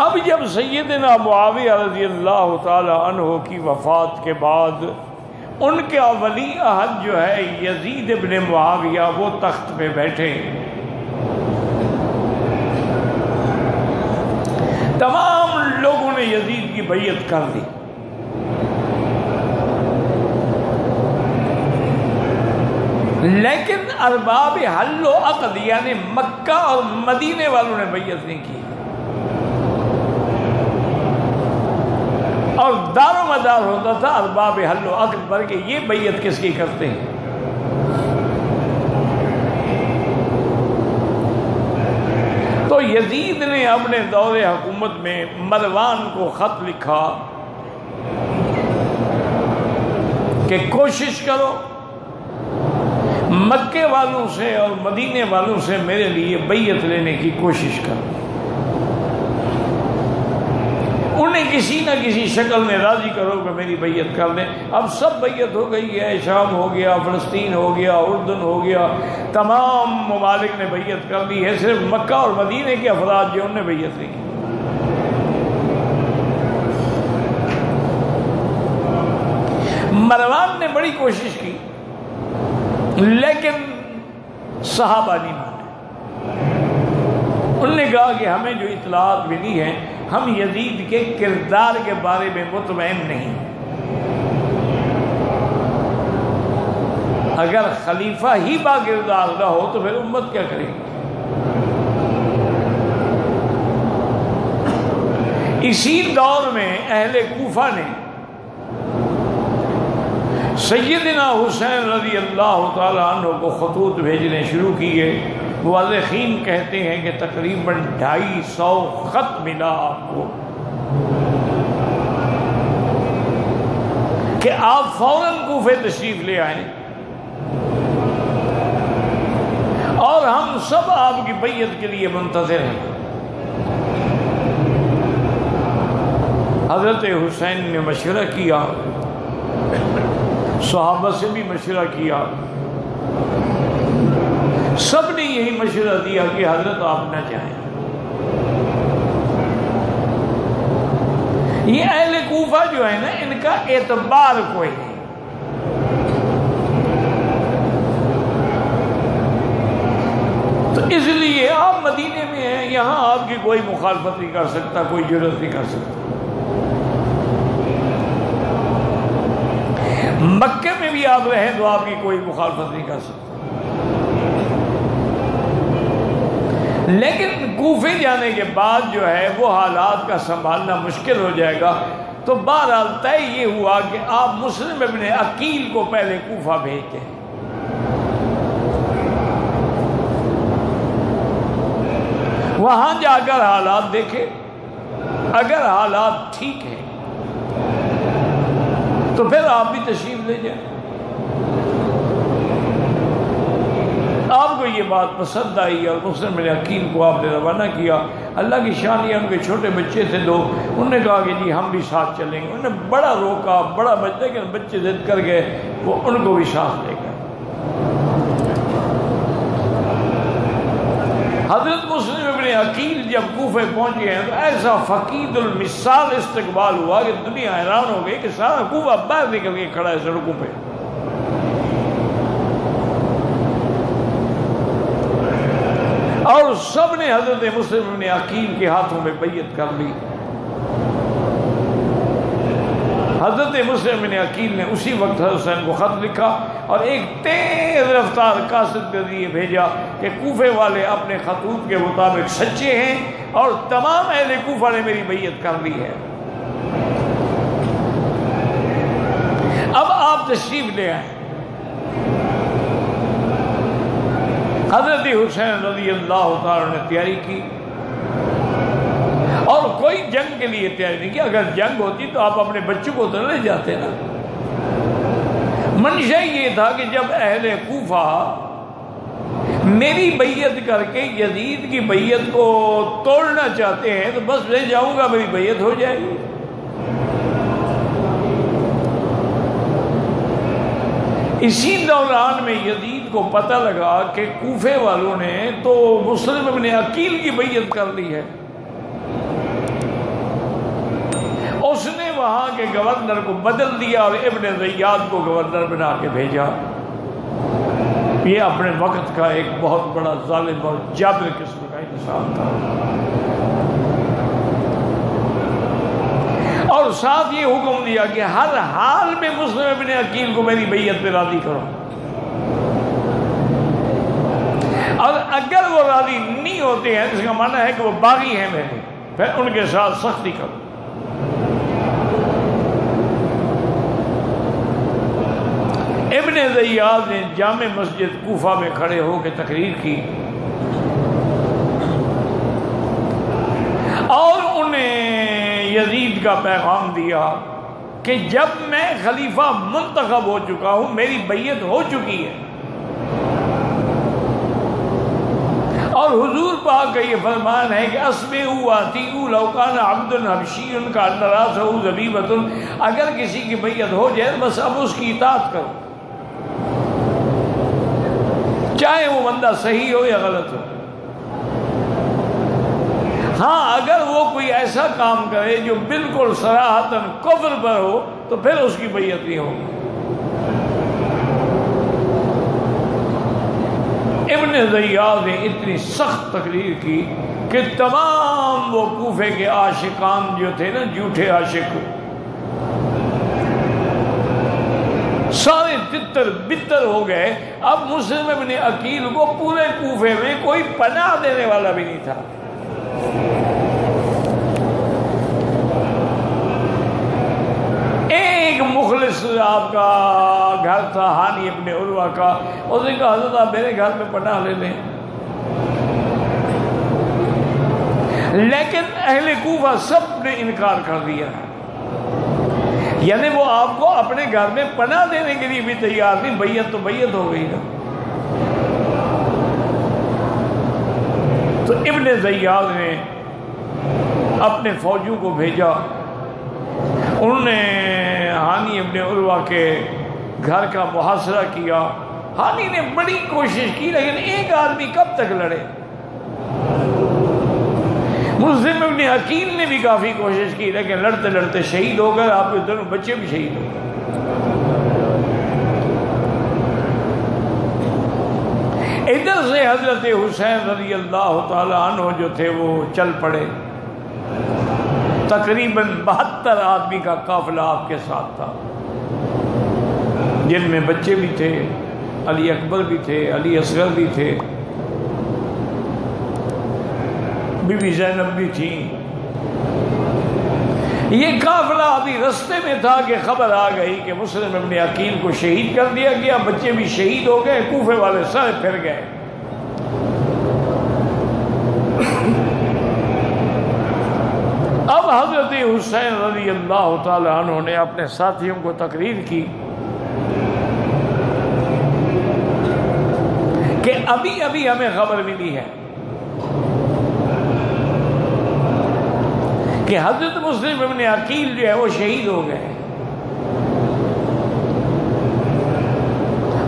اب جب سیدنا معاویہ رضی اللہ تعالی عنہ کی وفات کے بعد ان کے ولی عہد جو ہے یزید ابن معاویہ وہ تخت پہ بیٹھے، تمام لوگوں نے یزید کی بیعت کر دی، لیکن ارباب حل و عقد یعنی مکہ اور مدینے والوں نے بیعت نہیں کی، اور دار و مدار ہوتا تھا ارباب حل و عقد پر کہ یہ بیعت کس کی کرتے ہیں۔ تو یزید نے اپنے دور حکومت میں مروان کو خط لکھا کہ کوشش کرو مکے والوں سے اور مدینے والوں سے میرے لیے بیعت لینے کی کوشش کرو، انہیں کسی نہ کسی شکل میں راضی کرو کہ میری بیعت کر دیں۔ اب سب بیعت ہو گئی ہے، شام ہو گیا، فلسطین ہو گیا، اردن ہو گیا، تمام ممالک نے بیعت کر دی ہے، صرف مکہ اور مدینے کے افراد جو انہوں نے بیعت نہیں کی۔ مروان نے بڑی کوشش کی لیکن صحابہ نہیں مانے، انہوں نے کہا کہ ہمیں جو اطلاعات ملی ہیں ہم یزید کے کردار کے بارے میں مطمئن نہیں، اگر خلیفہ ہی با کردار نہ ہو تو پھر امت کیا کرے گی۔ اسی دور میں اہل کوفہ نے سیدنا حسین رضی اللہ تعالی عنہ کو خطوط بھیجنے شروع کیے۔ مورخین کہتے ہیں کہ تقریباً 250 خط ملا آپ کو کہ آپ فوراً کوفے تشریف لے آئیں اور ہم سب آپ کی بیعت کے لیے منتظر ہیں۔ حضرت حسین نے مشورہ کیا، صحابہ سے بھی مشورہ کیا، سب نے یہی مشورہ دیا کہ حضرت آپ نہ جائیں۔ یہ اہل کوفہ جو ہے نا ان کا اعتبار کوئی نہیں، تو اس لیے آپ مدینے میں ہیں، یہاں آپ کی کوئی مخالفت نہیں کر سکتا، کوئی جرأت نہیں کر سکتا۔ مکے میں بھی آپ رہیں تو آپ کی کوئی مخالفت نہیں کر سکتا، لیکن کوفے جانے کے بعد جو ہے وہ حالات کا سنبھالنا مشکل ہو جائے گا، تو بہرحال طے یہ ہوا کہ آپ مسلم ابن عقیل کو پہلے کوفہ بھیج دیں۔ وہاں جا کر حالات دیکھیں، اگر حالات ٹھیک ہیں تو پھر آپ بھی تشریف لے جائیں۔ آپ کو یہ بات پسند آئی اور مسلم بن عقیل کو آپ نے روانہ کیا۔ اللہ کی شان یہ ان کے چھوٹے بچے تھے دو، انہوں نے کہا کہ جی ہم بھی ساتھ چلیں گے۔ انہوں نے بڑا روکا، بڑا بچہ، لیکن بچے ضد کر گئے، وہ ان کو بھی ساتھ لے گئے۔ حضرت مسلم ابن عقیل جب کوفے پہنچے ہیں تو ایسا فقید المثال استقبال ہوا کہ دنیا حیران ہو گئی کہ سارا کوفہ باہر نکل کے کھڑا ہے سڑکوں پہ۔ اور سب نے حضرت مسلم ابن عقیل کے ہاتھوں میں بیعت کر لی۔ حضرت مسلم بن عقیل نے اسی وقت حضرت حسین کو خط لکھا اور ایک تیز رفتار قاصد کے ذریعے بھیجا کہ کوفے والے اپنے خطوط کے مطابق سچے ہیں اور تمام اہل کوفہ نے میری بیعت کر لی ہے، اب آپ تشریف لے آئیں۔ حضرت حسین رضی اللہ تعالیٰ نے تیاری کی اور کوئی جنگ کے لیے تیاری نہیں کی۔ اگر جنگ ہوتی تو آپ اپنے بچوں کو تو لے جاتے نا۔ منشا یہ تھا کہ جب اہل کوفہ میری بیعت کر کے یزید کی بیعت کو توڑنا چاہتے ہیں تو بس لے جاؤں گا، میری بیعت ہو جائے گی۔ اسی دوران میں یزید کو پتہ لگا کہ کوفے والوں نے تو مسلم ابن عقیل کی بیعت کر لی ہے، کے گورنر کو بدل دیا اور ابن زیاد کو گورنر بنا کے بھیجا۔ یہ اپنے وقت کا ایک بہت بڑا ظالم اور جابر قسم کا انسان تھا، اور ساتھ یہ حکم دیا کہ ہر حال میں مسلم ابن عقیل کو میری بیعت پہ راضی کرو، اور اگر وہ راضی نہیں ہوتے ہیں اس کا معنی ہے کہ وہ باغی ہیں میرے، پھر ان کے ساتھ سختی کرو۔ ابن زیاد نے جامع مسجد کوفہ میں کھڑے ہو کے تقریر کی اور انہیں یزید کا پیغام دیا کہ جب میں خلیفہ منتخب ہو چکا ہوں، میری بیعت ہو چکی ہے، اور حضور پاک کا یہ فرمان ہے کہ اسمعوا واطیعوا لو کان عبد حبشی کان راسہ ذبیبۃ، اگر کسی کی بیعت ہو جائے بس اب اس کی اطاعت کرو، چاہے وہ بندہ صحیح ہو یا غلط ہو۔ ہاں اگر وہ کوئی ایسا کام کرے جو بالکل صراحتاً کفر پر ہو تو پھر اس کی بیعت نہیں ہوگی۔ ابن زیاد نے اتنی سخت تقریر کی کہ تمام وہ کوفے کے عاشقان جو تھے نا، جھوٹے عاشق، سارے تتر بتر ہو گئے۔ اب مسلم ابن عقیل کو پورے کوفے میں کوئی پناہ دینے والا بھی نہیں تھا۔ ایک مخلص آپ کا گھر تھا ہانی ابن عروہ کا، اس نے کہا حضرت آپ میرے گھر میں پناہ لے لیں، لیکن اہل کوفہ سب نے انکار کر دیا، یعنی وہ آپ کو اپنے گھر میں پناہ دینے کے لیے بھی تیار نہیں۔ بیعت تو بیعت ہو گئی نا۔ تو ابن زیاد نے اپنے فوجوں کو بھیجا، انہوں نے ہانی ابن عروہ کے گھر کا محاصرہ کیا۔ ہانی نے بڑی کوشش کی لیکن ایک آدمی کب تک لڑے۔ مسلم ابن عقیل نے بھی کافی کوشش کی لیکن لڑتے لڑتے شہید ہو گئے، آپ کے دونوں بچے بھی شہید ہو گئے۔ ادھر سے حضرت حسین رضی اللہ تعالی عنہ جو تھے وہ چل پڑے، تقریباً 72 آدمی کا قافلہ آپ کے ساتھ تھا، جن میں بچے بھی تھے، علی اکبر بھی تھے، علی اصغر بھی تھے، بی بی زینب بھی تھی۔ یہ قافلہ ابھی رستے میں تھا کہ خبر آ گئی کہ مسلم ابن عقیل کو شہید کر دیا گیا، بچے بھی شہید ہو گئے، کوفے والے سارے پھر گئے۔ اب حضرت حسین رضی اللہ تعالی عنہ نے اپنے ساتھیوں کو تقریر کی کہ ابھی ابھی ہمیں خبر ملی ہے کہ حضرت مسلم ابن عقیل جو ہے وہ شہید ہو گئے،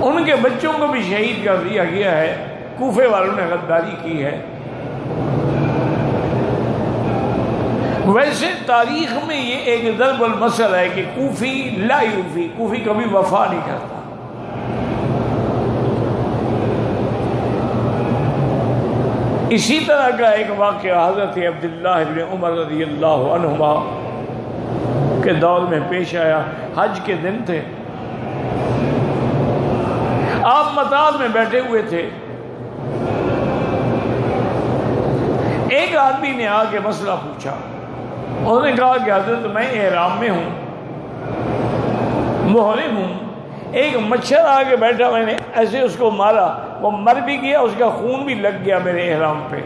ان کے بچوں کو بھی شہید کر دیا گیا ہے، کوفے والوں نے غداری کی ہے۔ ویسے تاریخ میں یہ ایک ضرب المثل ہے کہ کوفی لا یوفی، کوفی کبھی وفا نہیں کرتا۔ اسی طرح کا ایک واقعہ حضرت عبداللہ ابن عمر رضی اللہ عنہما کے دور میں پیش آیا۔ حج کے دن تھے، آپ مطاف میں بیٹھے ہوئے تھے، ایک آدمی نے آ کے مسئلہ پوچھا، انہوں نے کہا کہ حضرت میں احرام میں ہوں، محرم ہوں، ایک مچھر آ کے بیٹھا، میں نے ایسے اس کو مارا، وہ مر بھی گیا، اس کا خون بھی لگ گیا میرے احرام پہ،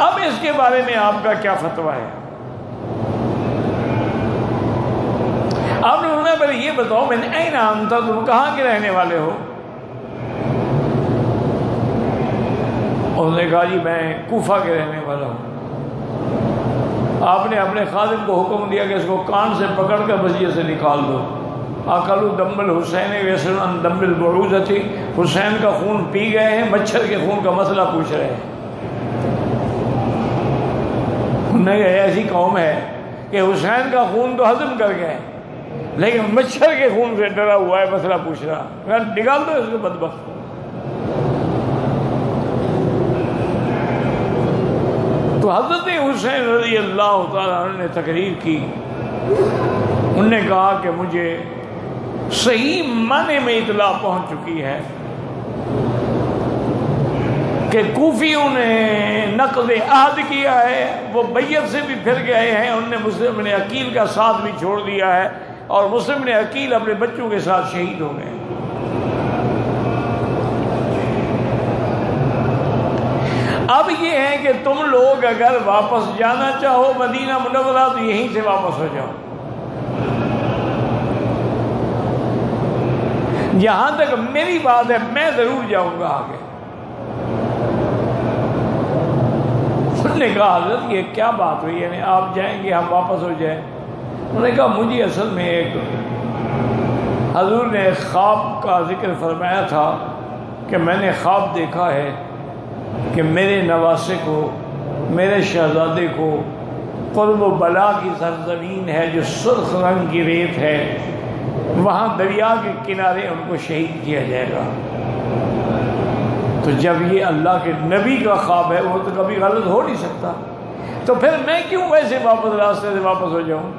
اب اس کے بارے میں آپ کا کیا فتویٰ ہے؟ آپ نے انہوں نے پہلے یہ بتاؤ میں نے این انت، تم کہاں کے رہنے والے ہو؟ انہوں نے کہا جی میں کوفہ کے رہنے والا ہوں۔ آپ نے اپنے خادم کو حکم دیا کہ اس کو کان سے پکڑ کر مسجد سے نکال دو۔ اکلوا دم الحسین ویسن عن دم البعوضۃ، حسین کا خون پی گئے ہیں، مچھر کے خون کا مسئلہ پوچھ رہے ہیں۔ انہیں کہا ایسی قوم ہے کہ حسین کا خون تو ہضم کر گئے لیکن مچھر کے خون سے ڈرا ہوا ہے، مسئلہ پوچھ رہا، نکال دو اس کو بدبخت کو۔ تو حضرت حسین رضی اللہ تعالیٰ عنہ نے تقریر کی، انہوں نے کہا کہ مجھے صحیح معنی میں اطلاع پہنچ چکی ہے کہ کوفیوں نے نقض عہد کیا ہے، وہ بیعت سے بھی پھر گئے ہیں، انہوں نے مسلم بن عقیل کا ساتھ بھی چھوڑ دیا ہے، اور مسلم بن عقیل اپنے بچوں کے ساتھ شہید ہو گئے۔ اب یہ ہے کہ تم لوگ اگر واپس جانا چاہو مدینہ منورہ تو یہیں سے واپس ہو جاؤ، جہاں تک میری بات ہے میں ضرور جاؤں گا آگے۔ انہوں نے کہا حضرت یہ کیا بات ہوئی، یعنی آپ جائیں گے ہم واپس ہو جائیں؟ انہوں نے کہا مجھے اصل میں ایک حضور نے ایک خواب کا ذکر فرمایا تھا کہ میں نے خواب دیکھا ہے کہ میرے نواسے کو، میرے شہزادے کو قرب و بلا کی سرزمین ہے جو سرخ رنگ کی ریت ہے، وہاں دریا کے کنارے ان کو شہید کیا جائے گا۔ تو جب یہ اللہ کے نبی کا خواب ہے وہ تو کبھی غلط ہو نہیں سکتا، تو پھر میں کیوں ویسے واپس راستے سے واپس ہو جاؤں؟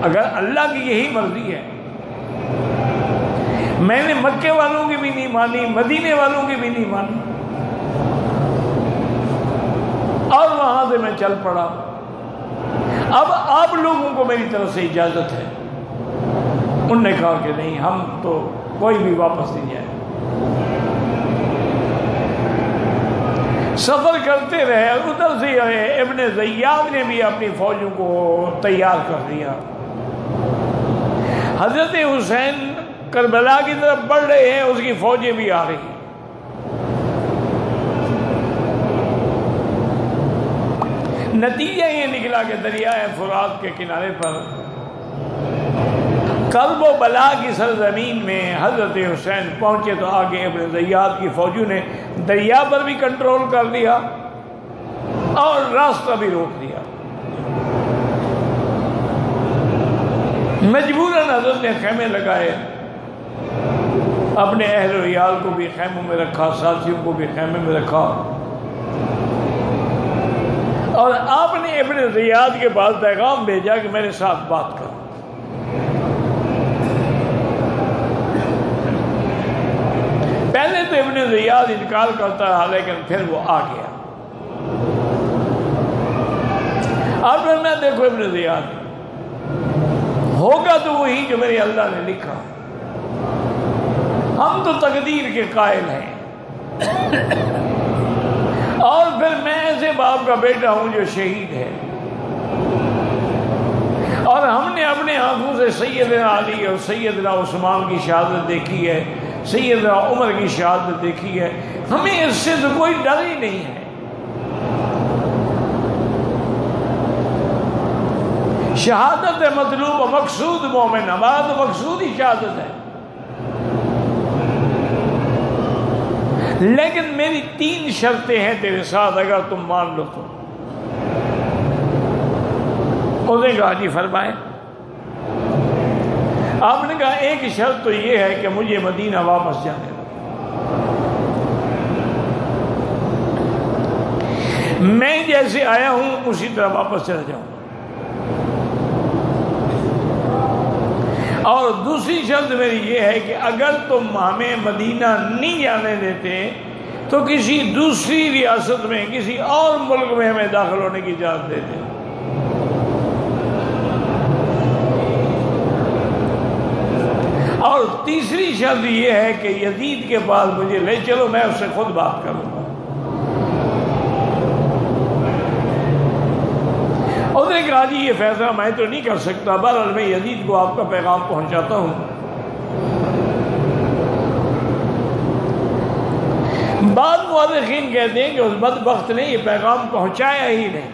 اگر اللہ کی یہی مرضی ہے، میں نے مکے والوں کی بھی نہیں مانی، مدینے والوں کی بھی نہیں مانی، اور وہاں سے میں چل پڑا، اب آپ لوگوں کو میری طرف سے اجازت ہے۔ انہوں نے کہا کہ نہیں، ہم تو کوئی بھی واپس نہیں جائے۔ سفر کرتے رہے، ادھر سے ابن زیاد نے بھی اپنی فوجوں کو تیار کر دیا۔ حضرت حسین کربلا کی طرف بڑھ رہے ہیں، اس کی فوجیں بھی آ رہی ہیں۔ نتیجہ یہ نکلا کہ دریائے فرات کے کنارے پر کرب و بلا کی سرزمین میں حضرت حسین پہنچے تو آگے ابن زیاد کی فوجوں نے دریا پر بھی کنٹرول کر لیا اور راستہ بھی روک دیا۔ مجبوراً حضرت نے خیمے لگائے، اپنے اہل و عیال کو بھی خیموں میں رکھا، ساتھیوں کو بھی خیمے میں رکھا، اور آپ نے ابن زیاد کے پاس پیغام بھیجا کہ میرے ساتھ بات کرو۔ پہلے تو ابن زیاد انکار کرتا رہا لیکن پھر وہ آ گیا۔ اور پھر میں دیکھو ابن زیاد ہوگا تو وہی جو میرے اللہ نے لکھا، ہم تو تقدیر کے قائل ہیں، اور پھر میں ایسے باپ کا بیٹا ہوں جو شہید ہے، اور ہم نے اپنے آنکھوں سے سیدنا علی اور سیدنا عثمان کی شہادت دیکھی ہے، سیدنا عمر کی شہادت دیکھی ہے، ہمیں اس سے تو کوئی ڈر ہی نہیں ہے۔ شہادت ہے مطلوب و مقصود مومن، ہمارا تو مقصود ہی شہادت ہے، لیکن میری 3 شرطیں ہیں تیرے ساتھ، اگر تم مان لو تو۔ انہوں نے کہا جی فرمائے۔ آپ نے کہا ایک شرط تو یہ ہے کہ مجھے مدینہ واپس جانے دو، میں جیسے آیا ہوں اسی طرح واپس چلا جاؤں، اور دوسری شرط میری یہ ہے کہ اگر تم ہمیں مدینہ نہیں جانے دیتے تو کسی دوسری ریاست میں، کسی اور ملک میں ہمیں داخل ہونے کی اجازت دیتے۔ اور تیسری شرط یہ ہے کہ یزید کے پاس مجھے لے چلو، میں اس سے خود بات کروں گا۔ اور نے کہا جی یہ فیصلہ میں تو نہیں کر سکتا، بہرحال میں یزید کو آپ کا پیغام پہنچاتا ہوں۔ بعض مورخین کہتے ہیں کہ اس بدبخت نے یہ پیغام پہنچایا ہی نہیں،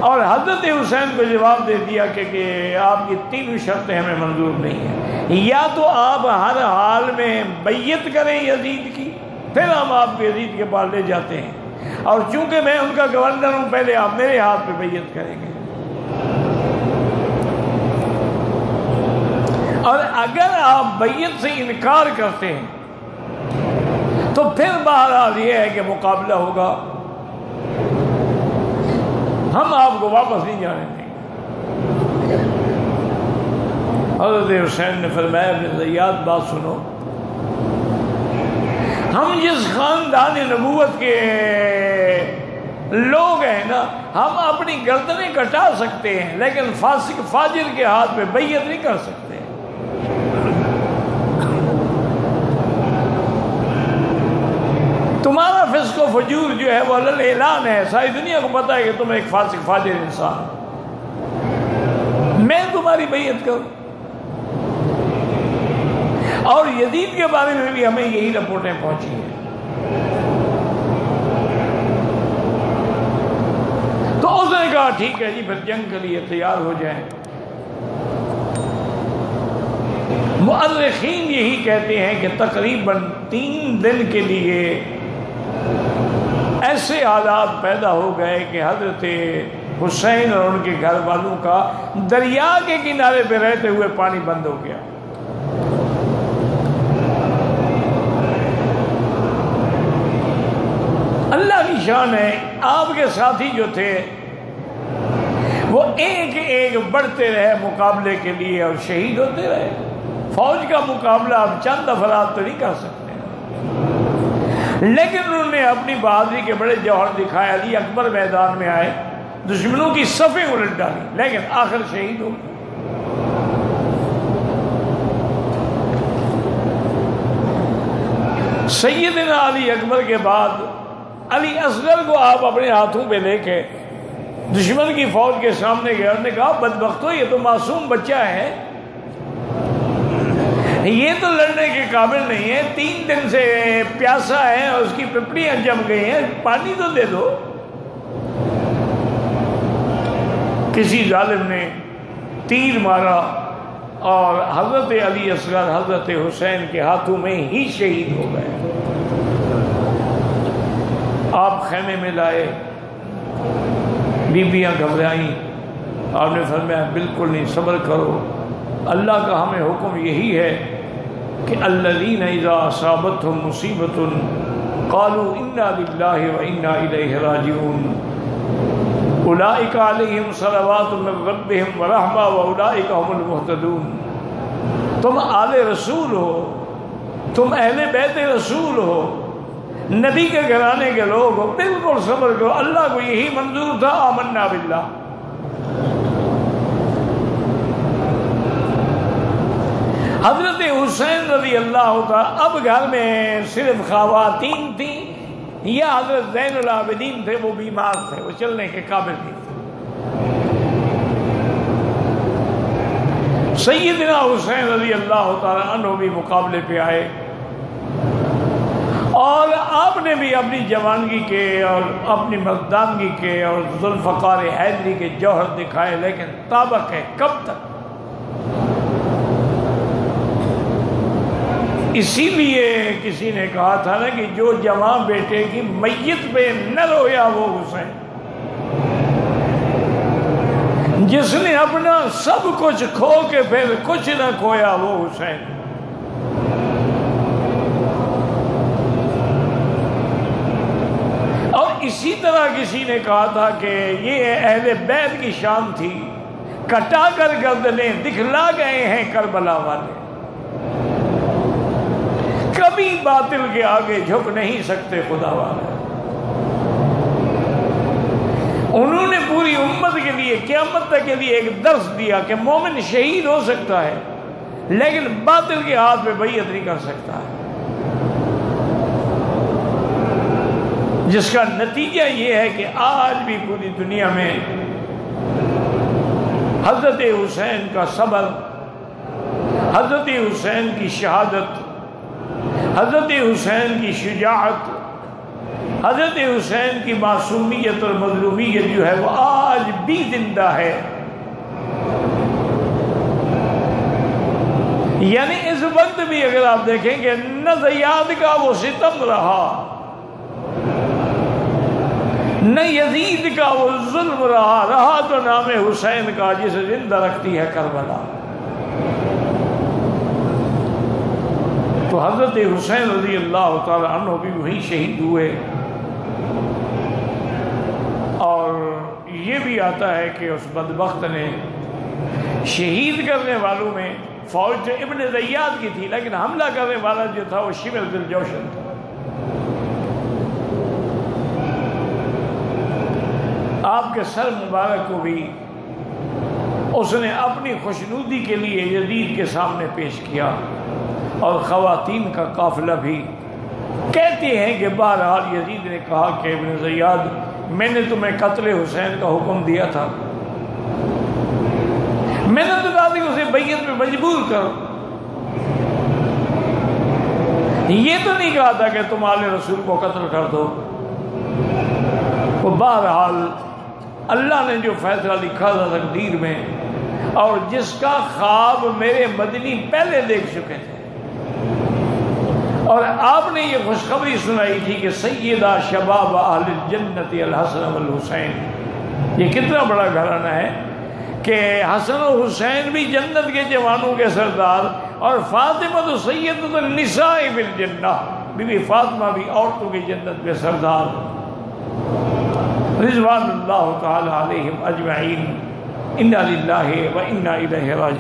اور حضرت حسین کو جواب دے دیا کہ آپ کی 3 شرطیں ہمیں منظور نہیں ہیں، یا تو آپ ہر حال میں بیعت کریں یزید کی، پھر ہم آپ کو یزید کے پاس لے جاتے ہیں، اور چونکہ میں ان کا گورنر ہوں، پہلے آپ میرے ہاتھ پہ بیعت کریں گے، اور اگر آپ بیعت سے انکار کرتے ہیں تو پھر بہرحال یہ ہے کہ مقابلہ ہوگا، ہم آپ کو واپس نہیں جانے دیں گے۔ حضرت حسین نے فرمایا ابن زیاد بات سنو، ہم جس خاندان نبوت کے لوگ ہیں نا، ہم اپنی گردنیں کٹا سکتے ہیں لیکن فاسق فاجر کے ہاتھ پہ بیعت نہیں کر سکتے۔ تمہارا فسق و فجور جو ہے وہ اعلان ہے، ساری دنیا کو پتا ہے کہ تم ایک فاسق فاجر انسان، میں تمہاری بیعت کروں۔ اور یزید کے بارے میں بھی ہمیں یہی رپورٹیں پہنچی ہیں۔ تو اس نے کہا ٹھیک ہے جی، پھر جنگ کے لیے تیار ہو جائیں۔ مؤرخین یہی کہتے ہیں کہ تقریباً 3 دن کے لیے ایسے حالات پیدا ہو گئے کہ حضرت حسین اور ان کے گھر والوں کا دریا کے کنارے پہ رہتے ہوئے پانی بند ہو گیا۔ اللہ کی شان ہے، آپ کے ساتھی جو تھے وہ ایک ایک بڑھتے رہے مقابلے کے لیے اور شہید ہوتے رہے۔ فوج کا مقابلہ آپ چند افراد تو نہیں کر سکتے، لیکن انہوں نے اپنی بہادری کے بڑے جوہر دکھائے۔ علی اکبر میدان میں آئے، دشمنوں کی صفیں الٹ ڈالی، لیکن آخر شہید ہو گئے۔ سیدنا علی اکبر کے بعد علی اصغر کو آپ اپنے ہاتھوں پہ لے کے دشمن کی فوج کے سامنے گئے اور نے کہا بدبختو، یہ تو معصوم بچہ ہے، یہ تو لڑنے کے قابل نہیں ہے، 3 دن سے پیاسا ہے اور اس کی پپڑیاں جم گئی ہیں، پانی تو دے دو۔ کسی ظالم نے تیر مارا اور حضرت علی اصغر حضرت حسین کے ہاتھوں میں ہی شہید ہو گئے۔ آپ خیمے میں لائے، بیبیاں گھبرائیں، آپ نے فرمایا بالکل نہیں، صبر کرو، اللہ کا ہمیں حکم یہی ہے کہ الذین اذا اصابتهم مصیبۃ قالوا انا للہ وانا الیہ راجعون اولئک علیہم صلوات من ربہم ورحمہ واولئک هم المہتدون۔ تم آل رسول ہو، تم اہل بیت رسول ہو، نبی کے گھرانے کے لوگ ہو، بالکل صبر کرو، اللہ کو یہی منظور تھا، آمنا باللہ۔ حضرت حسین رضی اللہ تعالی، اب گھر میں صرف خواتین تھیں یا حضرت زین العابدین تھے، وہ بیمار تھے، وہ چلنے کے قابل نہیں تھے۔ سیدنا حسین رضی اللہ تعالی عنہ بھی مقابلے پہ آئے، اور آپ نے بھی اپنی جوانگی کے اور اپنی مردانگی کے اور ذوالفقار حیدری کے جوہر دکھائے، لیکن طابق ہے کب تک؟ اسی لیے کسی نے کہا تھا نا کہ جو جواں بیٹے کی میت پہ نہ رویا وہ حسین، جس نے اپنا سب کچھ کھو کے پھر کچھ نہ کھویا وہ حسین۔ اور اسی طرح کسی نے کہا تھا کہ یہ اہل بیت کی شان تھی، کٹا کر گردنیں دکھلا گئے ہیں کربلا والے، کبھی باطل کے آگے جھک نہیں سکتے خدا والے۔ انہوں نے پوری امت کے لیے قیامت تک کے لیے ایک درس دیا کہ مومن شہید ہو سکتا ہے لیکن باطل کے ہاتھ پہ بیعت نہیں کر سکتا ہے، جس کا نتیجہ یہ ہے کہ آج بھی پوری دنیا میں حضرت حسین کا صبر، حضرت حسین کی شہادت، حضرت حسین کی شجاعت، حضرت حسین کی معصومیت اور مظلومیت جو ہے وہ آج بھی زندہ ہے۔ یعنی اس وقت بھی اگر آپ دیکھیں کہ نہ زیاد کا وہ ستم رہا، نہ یزید کا وہ ظلم رہا تو نام حسین کا جسے زندہ رکھتی ہے کربلا۔ تو حضرت حسین رضی اللہ تعالی عنہ بھی وہیں شہید ہوئے۔ اور یہ بھی آتا ہے کہ اس بدبخت نے شہید کرنے والوں میں فوج جو ابن زیاد کی تھی، لیکن حملہ کرنے والا جو تھا وہ شمر ذی الجوشن تھا۔ آپ کے سر مبارک کو بھی اس نے اپنی خوشنودی کے لیے یزید کے سامنے پیش کیا، اور خواتین کا قافلہ بھی کہتے ہیں کہ بہرحال یزید نے کہا کہ ابن زیاد میں نے تمہیں قتل حسین کا حکم دیا تھا، میں نے تو کہا کہ اسے بیعت پہ مجبور کرو، یہ تو نہیں کہا تھا کہ تم آل رسول کو قتل کر دو۔ وہ بہرحال اللہ نے جو فیصلہ لکھا تھا تقدیر میں، اور جس کا خواب میرے مدنی پہلے دیکھ چکے تھے، اور آپ نے یہ خوشخبری سنائی تھی کہ سیدہ شباب اہل الجنت الحسن والحسین۔ یہ کتنا بڑا گھرانہ ہے کہ حسن و حسین بھی جنت کے جوانوں کے سردار، اور فاطمہ تو سیدۃ النساء بالجنہ، بی بی فاطمہ بھی عورتوں کی جنت میں سردار، رضوان اللہ تعالی علیہم اجمعین۔ انا للہ و انا الیہ راجعون۔